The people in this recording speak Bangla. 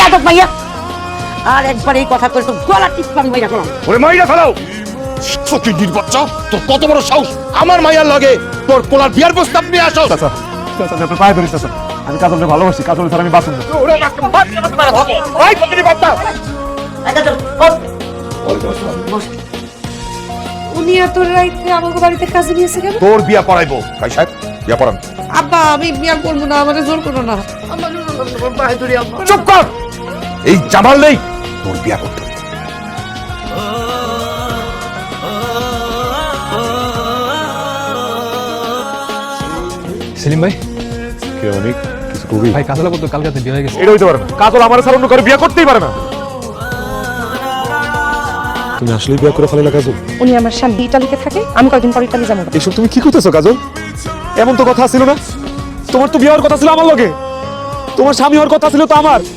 বেয়াদব মাইয়া আর একবার এই কথা করে তো গলা টিপে আমি মাইয়া করলাম ওরে মাইরা ফেলাও ফকির বাচ্চা তোর কত বড় সাহস আমার মাইয়ার লাগে তোর পোলার বিয়ার প্রস্তাব নিয়ে আসো চাচা চাচা আপনার পায়ে ধরিস চাচা আমি কাজলকে ভালোবাসি কাজল ছাড়া আমি বাঁচব না ওরে ওই ফকির বাচ্চা উনি এত রাইতে আমাকে বাড়িতে কাজে নিয়েছে কেন? তোর বিয়া পড়াইবো ভাই সাহেব বিয়া পড়ান আব্বা আমি বিয়া করবো না, আমারে জোর করো না। চুপ কর এই জামাল নেই তোর বিয়া করতে হবে। সেলিম ভাই কে অনেক কিছু কবি ভাই কাজলা বলতো কালকে বিয়ে হয়ে গেছে। এটা হইতে পারে না কাজল আমার ছাড়া অন্য করে বিয়ে করতেই পারে না তুমি আসলেই বিয়ে করে ফেলে কাজল উনি আমার স্বামী ইটালিতে থাকে, আমি কয়েকদিন পর ইটালি যাবো। এসব তুমি কি করতেছো কাজল এমন তো কথা ছিল না তোমার তো বিয়ে হওয়ার কথা ছিল আমার লগে তোমার স্বামী হওয়ার কথা ছিল তো আমার